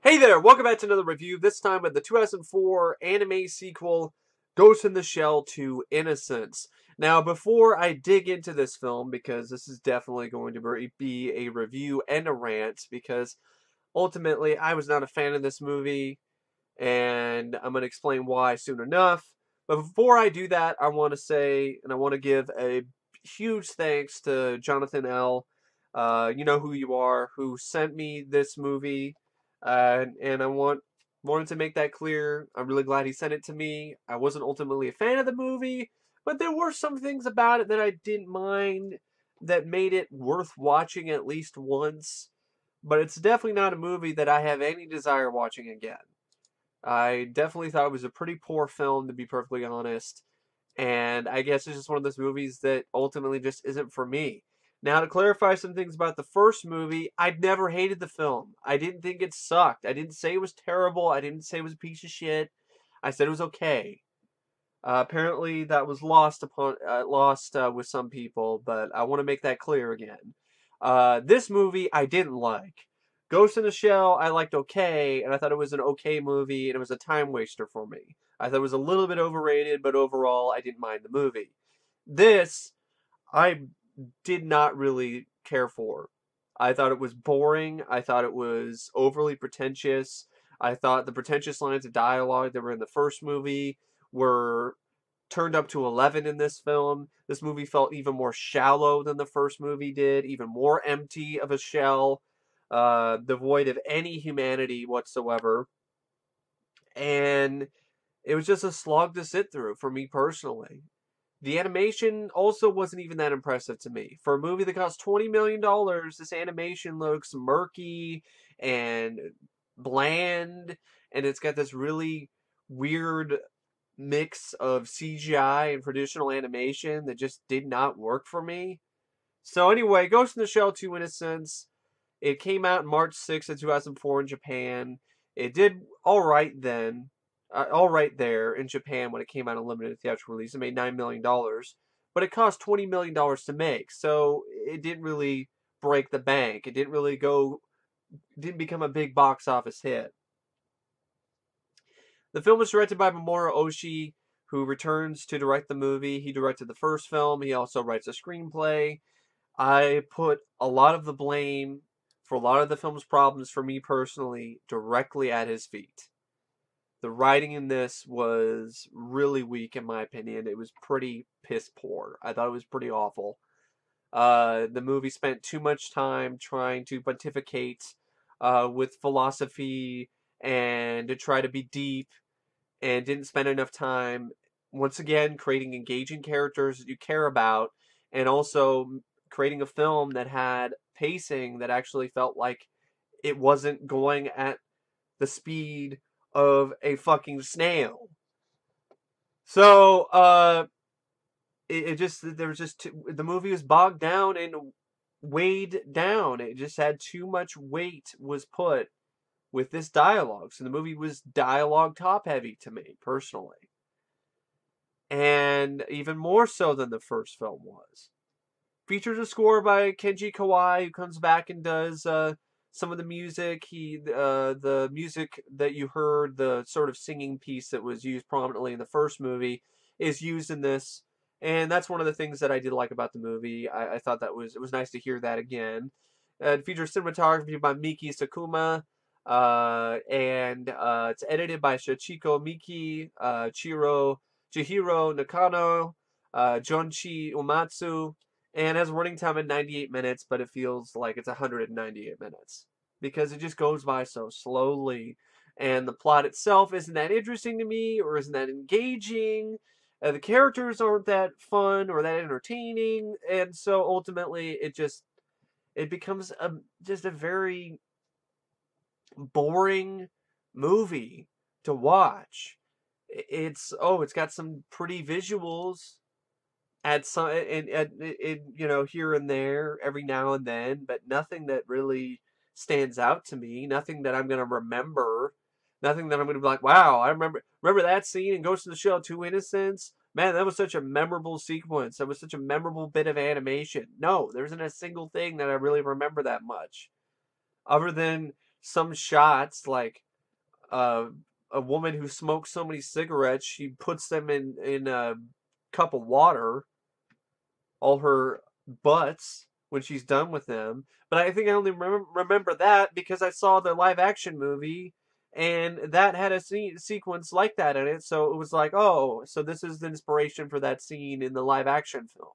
Hey there, welcome back to another review, this time of the 2004 anime sequel, Ghost in the Shell to Innocence. Now, before I dig into this film, because this is definitely going to be a review and a rant, because ultimately I was not a fan of this movie, and I'm going to explain why soon enough. But before I do that, I want to say, and I want to give a huge thanks to Jonathan L. You know who you are, who sent me this movie. And I wanted to make that clear. I'm really glad he sent it to me. I wasn't ultimately a fan of the movie, but there were some things about it that I didn't mind that made it worth watching at least once. But it's definitely not a movie that I have any desire watching again. I definitely thought it was a pretty poor film, to be perfectly honest. And I guess it's just one of those movies that ultimately just isn't for me. Now, to clarify some things about the first movie, I'd never hated the film. I didn't think it sucked. I didn't say it was terrible. I didn't say it was a piece of shit. I said it was okay. Apparently, that was lost with some people, but I want to make that clear again. This movie I didn't like. Ghost in the Shell I liked okay, and I thought it was an okay movie, and it was a time waster for me. I thought it was a little bit overrated, but overall I didn't mind the movie. This I did not really care for. I thought it was boring. I thought it was overly pretentious. I thought the pretentious lines of dialogue that were in the first movie were turned up to 11 in this film. This movie felt even more shallow than the first movie did, even more empty of a shell, devoid of any humanity whatsoever. And it was just a slog to sit through for me personally. The animation also wasn't even that impressive to me. For a movie that cost $20 million, this animation looks murky and bland, and it's got this really weird mix of CGI and traditional animation that just did not work for me. So anyway, Ghost in the Shell 2 Innocence, it came out March 6th of 2004 in Japan. It did all right then, all right there in Japan when it came out in limited theatrical release. It made $9 million, but it cost $20 million to make. So it didn't really break the bank. It didn't become a big box office hit. The film was directed by Mamoru Oshii, who returns to direct the movie. He directed the first film. He also writes a screenplay. I put a lot of the blame for a lot of the film's problems for me personally directly at his feet. The writing in this was really weak in my opinion. It was pretty piss poor. I thought it was pretty awful. The movie spent too much time trying to pontificate with philosophy and to try to be deep and didn't spend enough time, once again, creating engaging characters that you care about, and also creating a film that had pacing that actually felt like it wasn't going at the speed of a fucking snail. So, there was just, the movie was bogged down and weighed down. It just had too much weight was put with this dialogue. So the movie was dialogue top heavy to me, personally. And even more so than the first film was. Features a score by Kenji Kawai, who comes back and does some of the music. The music that you heard, the sort of singing piece that was used prominently in the first movie, is used in this. And that's one of the things that I did like about the movie. I thought it was nice to hear that again. It features cinematography by Miki Sakuma, and it's edited by Shachiko Miki, Chihiro Nakano, Jonchi Umatsu, and has a running time of 98 minutes, but it feels like it's 198 minutes because it just goes by so slowly. And the plot itself isn't that interesting to me or isn't that engaging. The characters aren't that fun or that entertaining. And so ultimately it becomes just a very boring movie to watch. It's got some pretty visuals at some and here and there every now and then, but nothing that really stands out to me. Nothing that I'm gonna remember. Nothing that I'm gonna be like, wow, I remember that scene in Ghost in the Shell 2 Innocence. Man, that was such a memorable sequence. That was such a memorable bit of animation. No, there isn't a single thing that I really remember that much, other than some shots, like uh, a woman who smokes so many cigarettes, she puts them in a cup of water, all her butts, when she's done with them. But I think I only remember that because I saw the live action movie, and that had a sequence like that in it. So it was like, oh, so this is the inspiration for that scene in the live action film.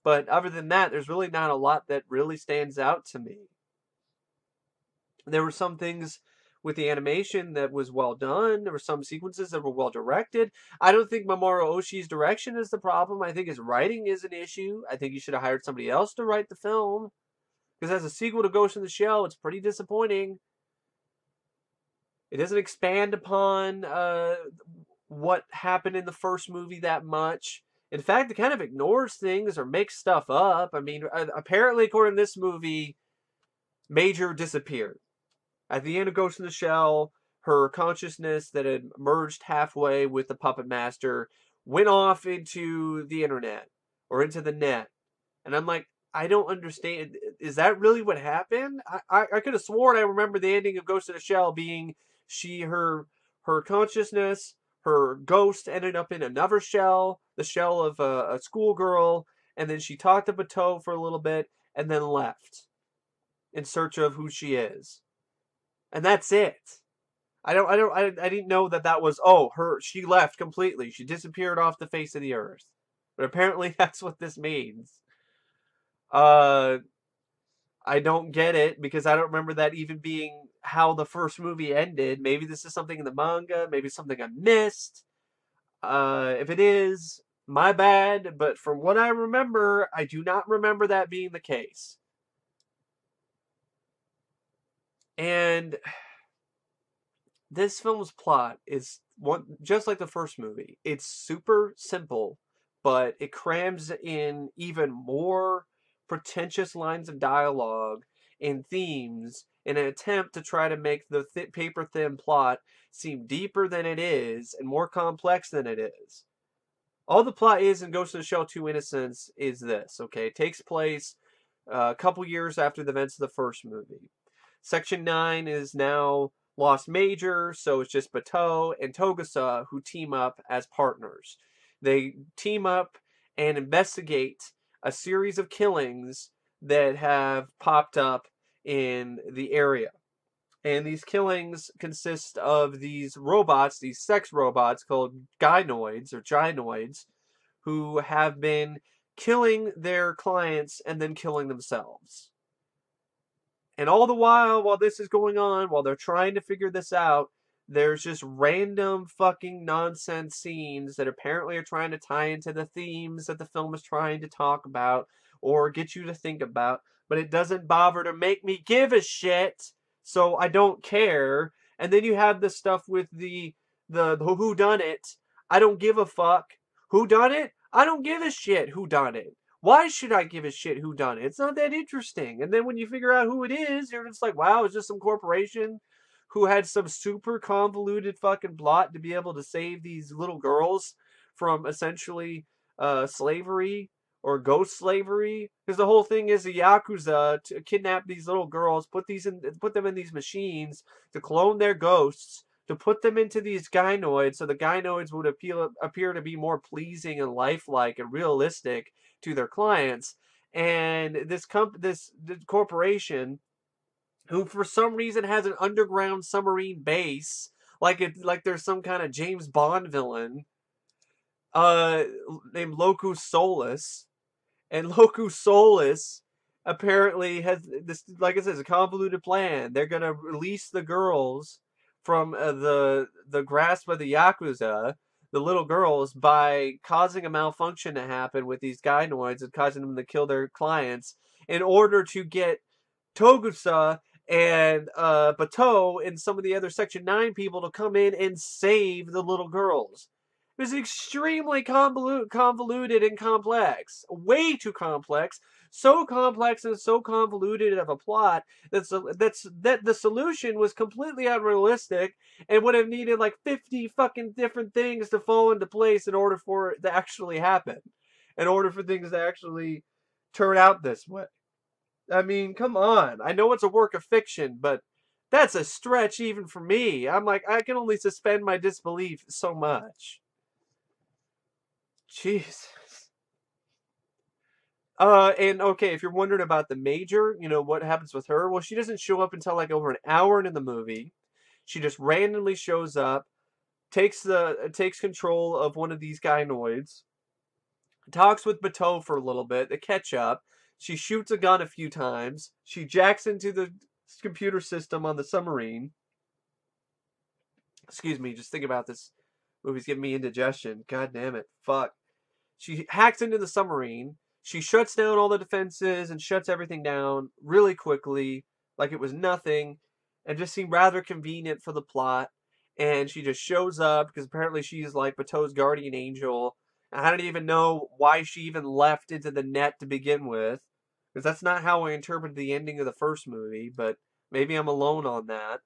But other than that, there's really not a lot that really stands out to me. There were some things with the animation that was well done. There were some sequences that were well directed. I don't think Mamoru Oshii's direction is the problem. I think his writing is an issue. I think he should have hired somebody else to write the film. Because as a sequel to Ghost in the Shell, it's pretty disappointing. It doesn't expand upon what happened in the first movie that much. In fact, it kind of ignores things or makes stuff up. I mean, apparently, according to this movie, Major disappeared. At the end of Ghost in the Shell, her consciousness that had merged halfway with the Puppet Master went off into the internet or into the net. And I'm like, I don't understand. Is that really what happened? I could have sworn I remember the ending of Ghost in the Shell being her consciousness, her ghost ended up in another shell, the shell of a schoolgirl, and then she talked to Bateau for a little bit and then left in search of who she is. And that's it. I didn't know that was, she left completely. She disappeared off the face of the earth. But apparently that's what this means. I don't get it because I don't remember that even being how the first movie ended. Maybe this is something in the manga, maybe something I missed. If it is, my bad, but from what I remember, I do not remember that being the case. And this film's plot is just like the first movie. It's super simple, but it crams in even more pretentious lines of dialogue and themes in an attempt to try to make the paper-thin plot seem deeper than it is and more complex than it is. All the plot is in Ghost in the Shell 2 Innocence is this, okay? It takes place a couple years after the events of the first movie. Section 9 is now lost Major, so it's just Bateau and Togusa who team up as partners. They team up and investigate a series of killings that have popped up in the area. And these killings consist of these robots, these sex robots called gynoids or gynoids, who have been killing their clients and then killing themselves. And all the while this is going on, while they're trying to figure this out, there's just random fucking nonsense scenes that apparently are trying to tie into the themes that the film is trying to talk about or get you to think about, but it doesn't bother to make me give a shit, so I don't care. And then you have the stuff with the whodunit. I don't give a fuck. Whodunit? I don't give a shit whodunit. Why should I give a shit who done it? It's not that interesting. And then when you figure out who it is, you're just like, wow, it's just some corporation who had some super convoluted fucking plot to be able to save these little girls from essentially slavery or ghost slavery. Because the whole thing is the Yakuza to kidnap these little girls, put them in these machines to clone their ghosts, to put them into these gynoids, so the gynoids would appear to be more pleasing and lifelike and realistic to their clients. And this corporation, who for some reason has an underground submarine base, like there's some kind of James Bond villain, named Locus Solus, and Locus Solus apparently has this, like I said, a convoluted plan. They're gonna release the girls from the grasp of the Yakuza, the little girls, by causing a malfunction to happen with these gynoids and causing them to kill their clients in order to get Togusa and Bateau and some of the other Section 9 people to come in and save the little girls. It was extremely convoluted and complex. Way too complex. So complex and so convoluted of a plot that the solution was completely unrealistic and would have needed like 50 fucking different things to fall into place in order for it to actually happen. In order for things to actually turn out this way. I mean, come on. I know it's a work of fiction, but that's a stretch even for me. I'm like, I can only suspend my disbelief so much. Jeez. And okay, if you're wondering about the Major, what happens with her? Well, she doesn't show up until like over an hour into the movie. She just randomly shows up, takes control of one of these gynoids, talks with Bateau for a little bit. They catch up. She shoots a gun a few times. She jacks into the computer system on the submarine. Excuse me, just think about this. Movie's giving me indigestion. God damn it. Fuck. She hacks into the submarine. She shuts down all the defenses and shuts everything down really quickly, like it was nothing, and just seemed rather convenient for the plot. And she just shows up because apparently she's like Bateau's guardian angel. And I don't even know why she even left into the net to begin with, because that's not how I interpreted the ending of the first movie, but maybe I'm alone on that.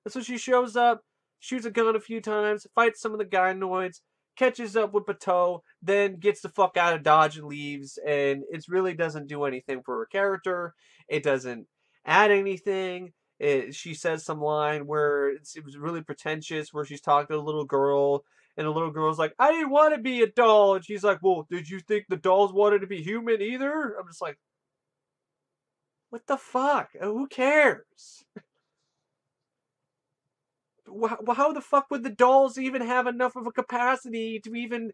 And so she shows up, shoots a gun a few times, fights some of the gynoids, catches up with Bateau, then gets the fuck out of Dodge and leaves, and it really doesn't do anything for her character. It doesn't add anything. She says some line where it was really pretentious, where she's talking to a little girl, and the little girl's like, I didn't want to be a doll. And she's like, well, did you think the dolls wanted to be human either? I'm just like, what the fuck? Who cares? How the fuck would the dolls even have enough of a capacity to even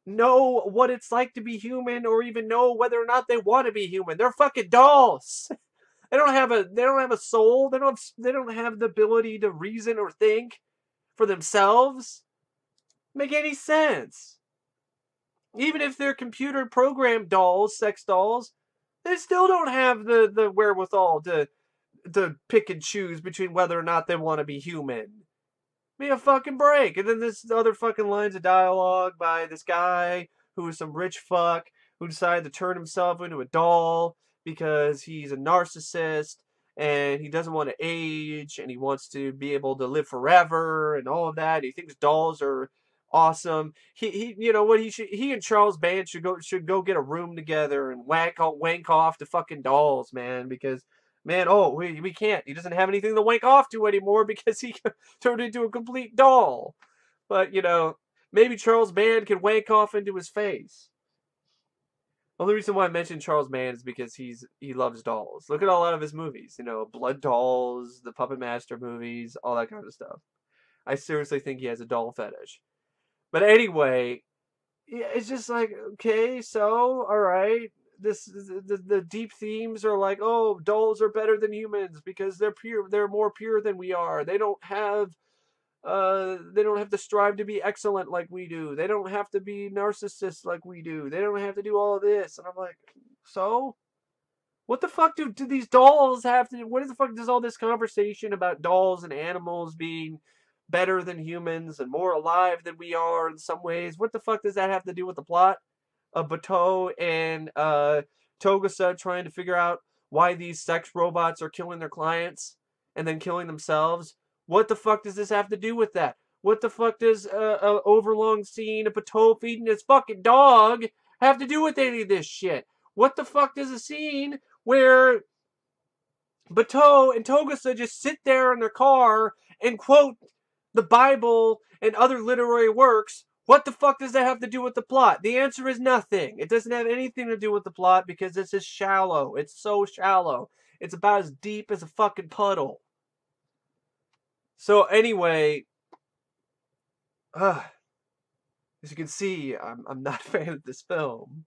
know what it's like to be human, or even know whether or not they want to be human? They're fucking dolls. They don't have a soul. They don't have the ability to reason or think for themselves. Make any sense? Even if they're computer programmed dolls, sex dolls, they still don't have the wherewithal to pick and choose between whether or not they want to be human. Me a fucking break. And then this other fucking lines of dialogue by this guy who is some rich fuck who decided to turn himself into a doll because he's a narcissist and he doesn't want to age and he wants to be able to live forever and all of that. He thinks dolls are awesome. He you know what he and Charles Band should go get a room together and wank off to fucking dolls, man, because man, oh, we can't. He doesn't have anything to wank off to anymore because he turned into a complete doll. But, maybe Charles Band can wank off into his face. The only reason why I mentioned Charles Band is because he loves dolls. Look at a lot of his movies. Blood Dolls, the Puppet Master movies, all that kind of stuff. I seriously think he has a doll fetish. But anyway, yeah, it's just like, okay, so, alright. The deep themes are like, oh, dolls are better than humans because they're more pure than we are. They don't have to strive to be excellent like we do. They don't have to be narcissists like we do. They don't have to do all of this. And I'm like, so what the fuck do these dolls have to do? What the fuck does all this conversation about dolls and animals being better than humans and more alive than we are in some ways, what the fuck does that have to do with the plot of Bateau and Togusa trying to figure out why these sex robots are killing their clients and then killing themselves? What the fuck does this have to do with that? What the fuck does a overlong scene of Bateau feeding his fucking dog have to do with any of this shit? What the fuck does a scene where Bateau and Togusa just sit there in their car and quote the Bible and other literary works, what the fuck does that have to do with the plot? The answer is nothing. It doesn't have anything to do with the plot because this is shallow. It's so shallow. It's about as deep as a fucking puddle. So anyway, as you can see, I'm not a fan of this film.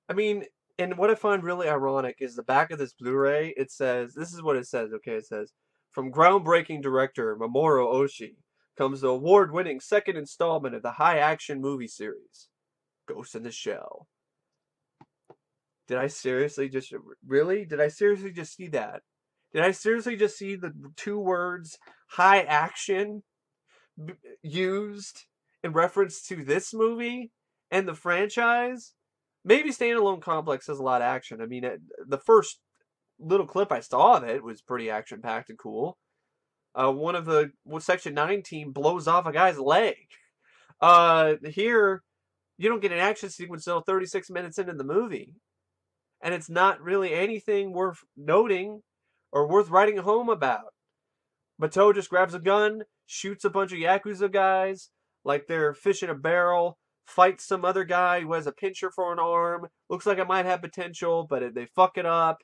I mean, and what I find really ironic is the back of this Blu-ray, it says, this is what it says, okay? It says, from groundbreaking director Mamoru Oshii comes the award-winning second installment of the high-action movie series, Ghost in the Shell. Did I seriously just see that? Did I seriously just see the two words high action used in reference to this movie and the franchise? Maybe Standalone Complex has a lot of action. I mean, the first little clip I saw of it was pretty action-packed and cool. One of the Section 9 team blows off a guy's leg. Here, you don't get an action sequence until 36 minutes into the movie. and it's not really anything worth noting or worth writing home about. Bateau just grabs a gun, shoots a bunch of Yakuza guys like they're fish in a barrel, fights some other guy who has a pincher for an arm. Looks like it might have potential, but they fuck it up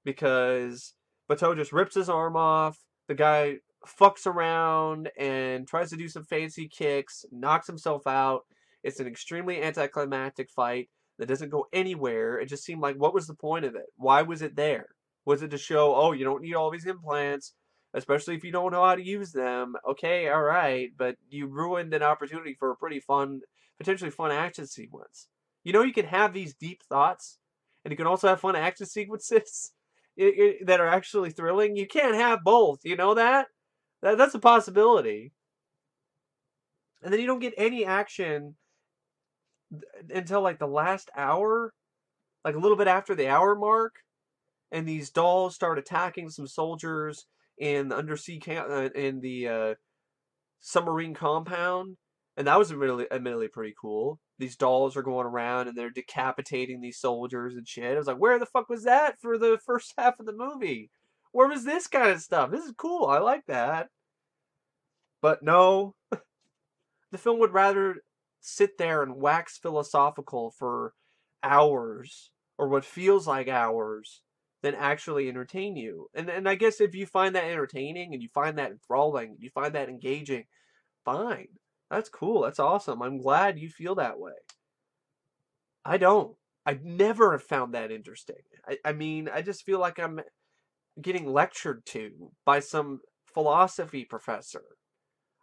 because Bateau just rips his arm off. The guy fucks around and tries to do some fancy kicks, knocks himself out. It's an extremely anticlimactic fight that doesn't go anywhere. It just seemed like, what was the point of it? Why was it there? Was it to show, oh, you don't need all these implants, especially if you don't know how to use them? Okay, all right, but you ruined an opportunity for a pretty fun, potentially fun action sequence. You know, you can have these deep thoughts, and you can also have fun action sequences that are actually thrilling. You can't have both. You know that? That's a possibility. And then you don't get any action until like the last hour, like a little bit after the hour mark, and these dolls start attacking some soldiers in the undersea in the submarine compound, and that was admittedly pretty cool. These dolls are going around and they're decapitating these soldiers and shit. I was like, where the fuck was that for the first half of the movie? Where was this kind of stuff? This is cool. I like that. But no, the film would rather sit there and wax philosophical for hours, or what feels like hours, than actually entertain you. And I guess if you find that entertaining and you find that enthralling, you find that engaging, fine. That's cool. That's awesome. I'm glad you feel that way. I don't. I never have found that interesting. I mean, I just feel like I'm getting lectured to by some philosophy professor.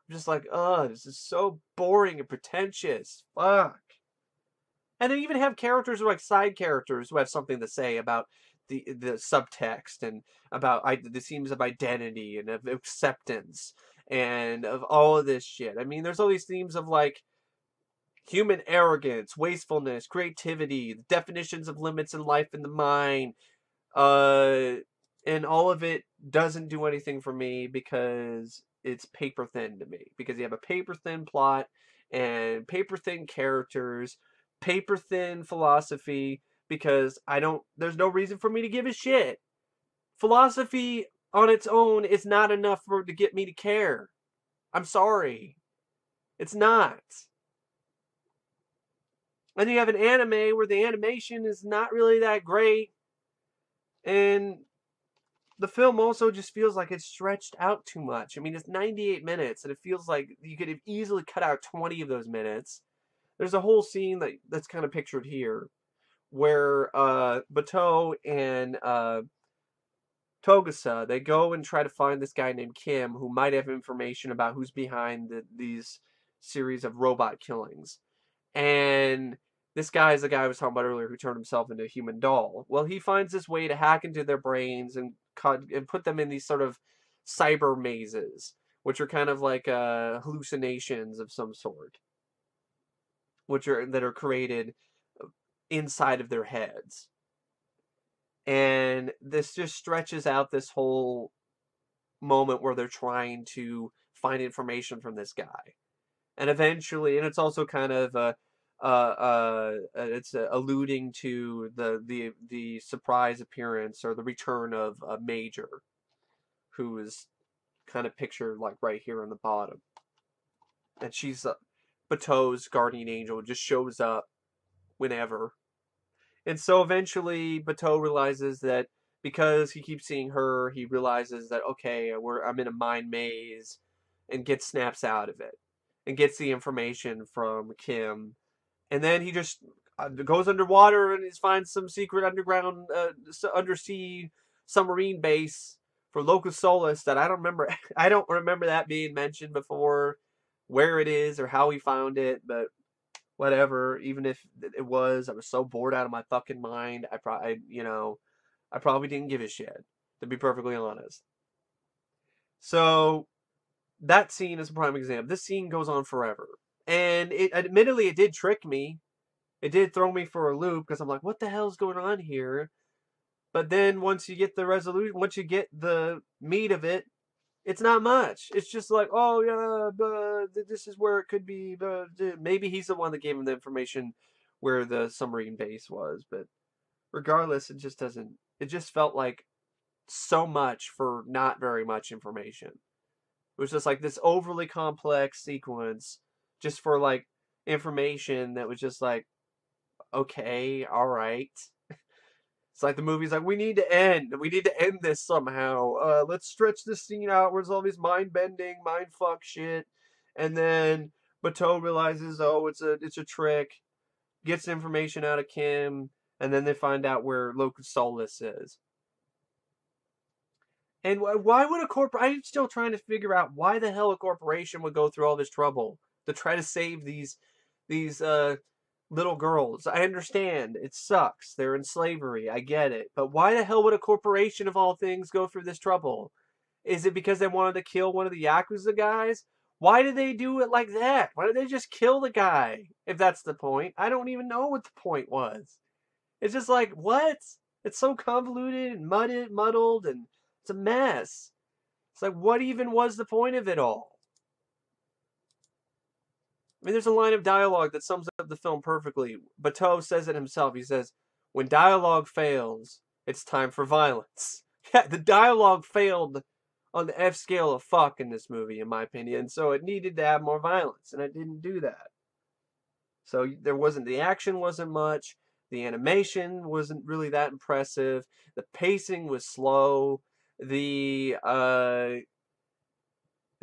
I'm just like, this is so boring and pretentious. Fuck. And they even have characters who are like side characters who have something to say about the subtext and about the themes of identity and of acceptance and of all of this shit. I mean, there's all these themes of like human arrogance, wastefulness, creativity, the definitions of limits in life and the mind, and all of it doesn't do anything for me because it's paper thin to me. Because you have a paper thin plot and paper thin characters, paper thin philosophy, because there's no reason for me to give a shit. Philosophy on its own is not enough to get me to care. I'm sorry. It's not. And you have an anime where the animation is not really that great. And the film also just feels like it's stretched out too much. I mean, it's 98 minutes, and it feels like you could have easily cut out 20 of those minutes. There's a whole scene that's kind of pictured here, where Bateau and Togusa, they go and try to find this guy named Kim, who might have information about who's behind these series of robot killings. And this guy is the guy I was talking about earlier who turned himself into a human doll. Well, he finds this way to hack into their brains and put them in these sort of cyber mazes, which are kind of like hallucinations of some sort, that are created inside of their heads. And this just stretches out this whole moment where they're trying to find information from this guy. And eventually, and it's also kind of it's alluding to the surprise appearance or the return of a Major, who is kind of pictured like right here on the bottom, and she's Bateau's guardian angel, just shows up whenever. And so eventually Bateau realizes that because he keeps seeing her, he realizes that, okay, I'm in a mind maze, and snaps out of it and gets the information from Kim. And then he just goes underwater and he finds some secret underground undersea submarine base for Locus Solus that I don't remember. I don't remember that being mentioned before, where it is or how he found it, but whatever. Even if it was, I was so bored out of my fucking mind. I probably didn't give a shit, to be perfectly honest. So that scene is a prime example. This scene goes on forever. And admittedly, it did trick me. It did throw me for a loop because I'm like, what the hell's going on here? But then once you get the resolution, once you get the meat of it, it's not much. It's just like, oh yeah, but this is where it could be. But maybe he's the one that gave him the information where the submarine base was. But regardless, it just doesn't. It just felt like so much for not very much information. It was just like this overly complex sequence just for like information that was just like, okay, all right. It's like the movie's like, we need to end. We need to end this somehow. Let's stretch this scene out where there's all these mind bending, mind fuck shit. And then Bateau realizes, oh, it's a trick, gets information out of Kim, and then they find out where Locus Solus is. And why would a I'm still trying to figure out why the hell a corporation would go through all this trouble to try to save these little girls. I understand it sucks. They're in slavery. I get it. But why the hell would a corporation of all things go through this trouble? Is it because they wanted to kill one of the Yakuza guys? Why did they do it like that? Why did they just kill the guy? If that's the point. I don't even know what the point was. It's just like, what? It's so convoluted and muddled, and it's a mess. It's like, what even was the point of it all? I mean, there's a line of dialogue that sums up the film perfectly. Bateau says it himself. He says, when dialogue fails, it's time for violence. Yeah, the dialogue failed on the F scale of fuck in this movie, in my opinion, so it needed to have more violence, and it didn't do that. So the action wasn't much, the animation wasn't really that impressive, the pacing was slow, the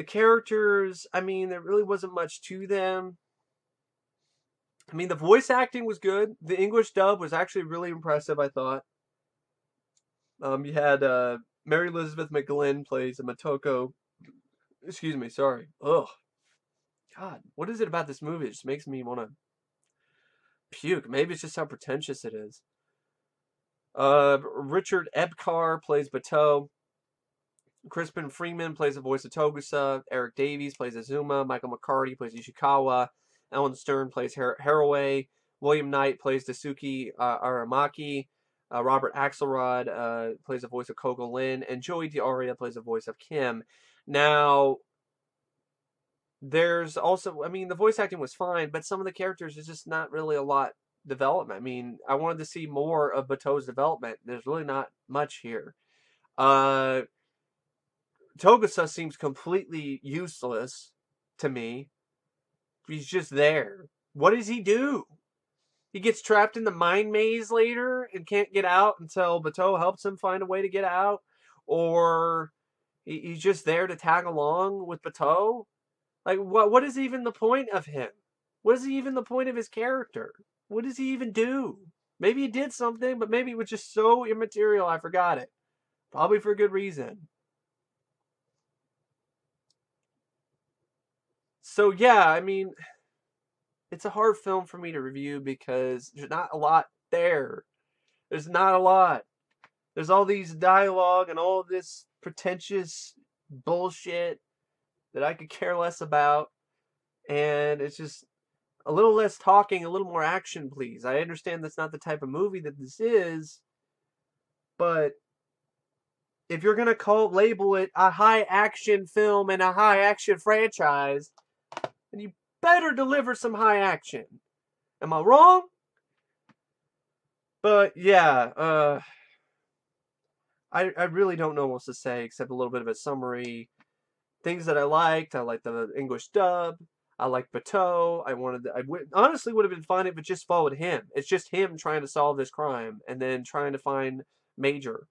characters, I mean, there really wasn't much to them. I mean, the voice acting was good. The English dub was actually really impressive, I thought. You had Mary Elizabeth McGlynn plays a Motoko. Excuse me, sorry. Ugh. God, what is it about this movie? It just makes me want to puke. Maybe it's just how pretentious it is. Richard Epcar plays Bateau. Crispin Freeman plays the voice of Togusa. Erik Davies plays Azuma. Michael McCarty plays Ishikawa. Ellen Stern plays Haraway. William Knight plays Daisuke Aramaki. Robert Axelrod plays the voice of Kogo Lin. And Joey D'Aria plays the voice of Kim. Now, there's also, I mean, the voice acting was fine, but some of the characters is just not really a lot development. I mean, I wanted to see more of Bateau's development. There's really not much here. Togusa seems completely useless to me. He's just there. What does he do? He gets trapped in the mind maze later and can't get out until Bateau helps him find a way to get out? Or he's just there to tag along with Bateau? Like, what is even the point of him? What is even the point of his character? What does he even do? Maybe he did something, but maybe it was just so immaterial I forgot it. Probably for a good reason. So yeah, I mean, it's a hard film for me to review because there's not a lot there. There's not a lot. There's all these dialogue and all this pretentious bullshit that I could care less about. And it's just a little less talking, a little more action, please. I understand that's not the type of movie that this is, but if you're gonna label it a high action film and a high action franchise, then you better deliver some high action. Am I wrong? But yeah, I really don't know what else to say except a little bit of a summary. Things that I liked the English dub. I like Bateau. Honestly would have been fine if it just followed him. It's just him trying to solve this crime and then trying to find Major.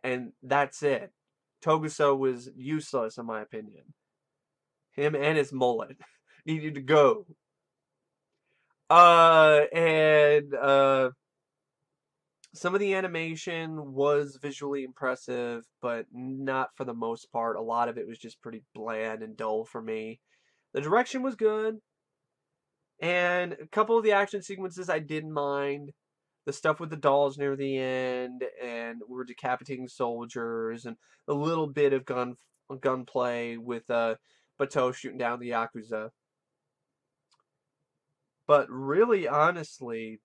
And that's it. Togusa was useless in my opinion. Him and his mullet needed to go. And some of the animation was visually impressive, but not for the most part. A lot of it was just pretty bland and dull for me. The direction was good, and a couple of the action sequences I didn't mind. The stuff with the dolls near the end, and we're decapitating soldiers, and a little bit of gunplay with Bateau shooting down the Yakuza. But really, honestly,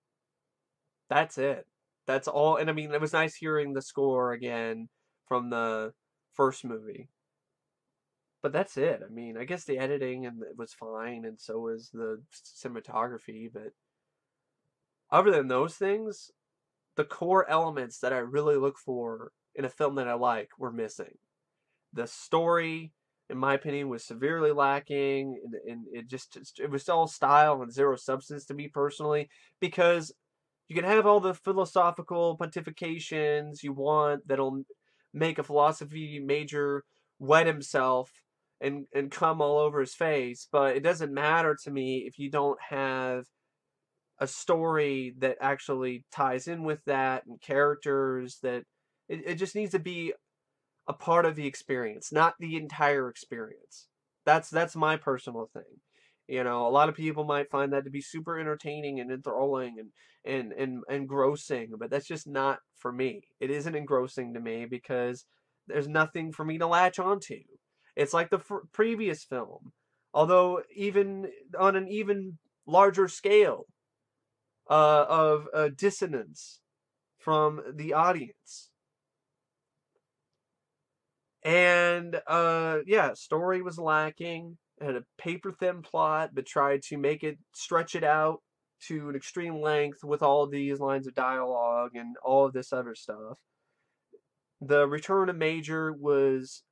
that's it. That's all. And I mean, it was nice hearing the score again from the first movie. But that's it. I mean, I guess the editing and it was fine, and so was the cinematography. But other than those things, the core elements that I really look for in a film that I like were missing. The story, in my opinion, was severely lacking, and it was all style and zero substance to me personally, because you can have all the philosophical pontifications you want that'll make a philosophy major wet himself and come all over his face, but it doesn't matter to me if you don't have a story that actually ties in with that and characters that it just needs to be a part of the experience, not the entire experience. That's my personal thing. You know, a lot of people might find that to be super entertaining and enthralling and engrossing, but that's just not for me. It isn't engrossing to me because there's nothing for me to latch onto. It's like the previous film, although even on an even larger scale of dissonance from the audience. And yeah, story was lacking. It had a paper thin plot, but tried to make it stretch it out to an extreme length with all these lines of dialogue and all of this other stuff. The return of Major was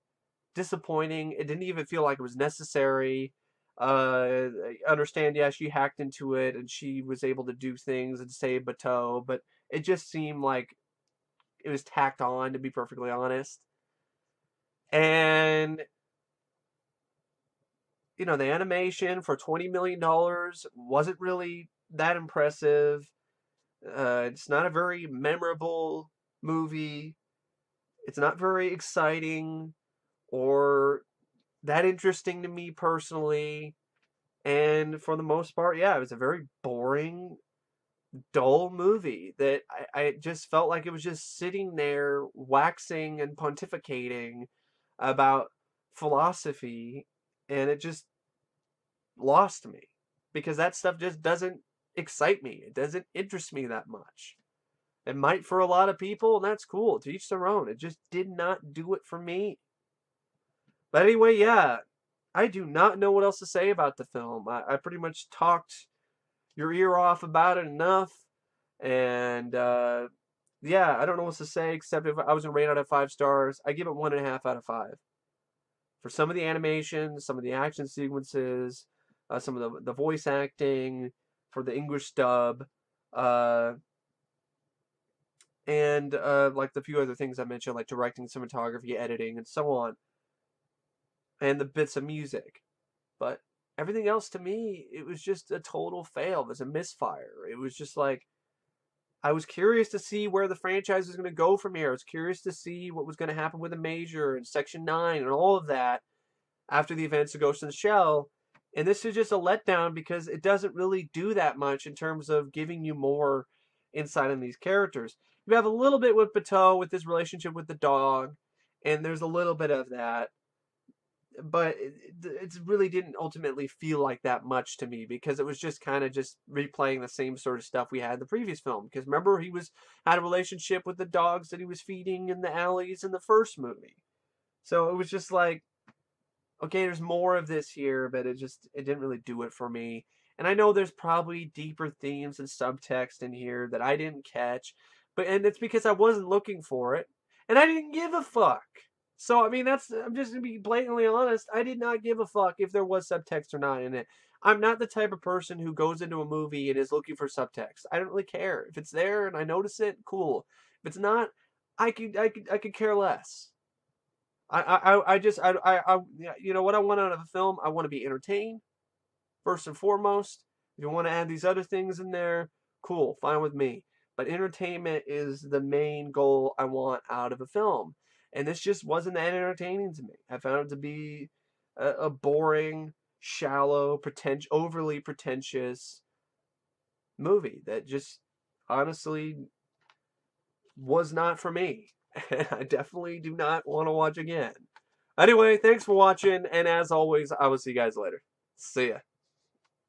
disappointing. It didn't even feel like it was necessary. I understand, yeah, she hacked into it and she was able to do things and save Bateau, but it just seemed like it was tacked on, to be perfectly honest. And you know, the animation for $20 million wasn't really that impressive. It's not a very memorable movie. It's not very exciting or that interesting to me personally. And for the most part, yeah, it was a very boring, dull movie that I just felt like it was just sitting there waxing and pontificating about philosophy, and it just lost me because that stuff just doesn't excite me. It doesn't interest me that much. It might for a lot of people, and that's cool. To each their own. It just did not do it for me. But anyway, yeah, I do not know what else to say about the film. I pretty much talked your ear off about it enough. And yeah, I don't know what to say except if I was going to rate out of 5 stars, I give it 1.5 out of 5. For some of the animation, some of the action sequences, some of the voice acting, for the English dub, uh, and like the few other things I mentioned, like directing, cinematography, editing, and so on, and the bits of music. But everything else to me, it was just a total fail. It was a misfire. It was just like, I was curious to see where the franchise was going to go from here. I was curious to see what was going to happen with the Major and Section 9 and all of that after the events of Ghost in the Shell. And this is just a letdown because it doesn't really do that much in terms of giving you more insight on these characters. You have a little bit with Bateau with his relationship with the dog, and there's a little bit of that. But it really didn't ultimately feel like that much to me because it was just kind of just replaying the same sort of stuff we had in the previous film. Because remember, he had a relationship with the dogs that he was feeding in the alleys in the first movie. So it was just like, okay, there's more of this here, but it didn't really do it for me. And I know there's probably deeper themes and subtext in here that I didn't catch, and it's because I wasn't looking for it, and I didn't give a fuck. So I mean, I'm just gonna be blatantly honest. I did not give a fuck if there was subtext or not in it. I'm not the type of person who goes into a movie and is looking for subtext. I don't really care if it's there and I notice it. Cool. If it's not, I could care less. You know what I want out of a film? I want to be entertained, first and foremost. If you want to add these other things in there, cool, fine with me. But entertainment is the main goal I want out of a film. And this just wasn't that entertaining to me. I found it to be a boring, shallow, overly pretentious movie that just honestly was not for me. And I definitely do not want to watch again. Anyway, thanks for watching, and as always, I will see you guys later. See ya.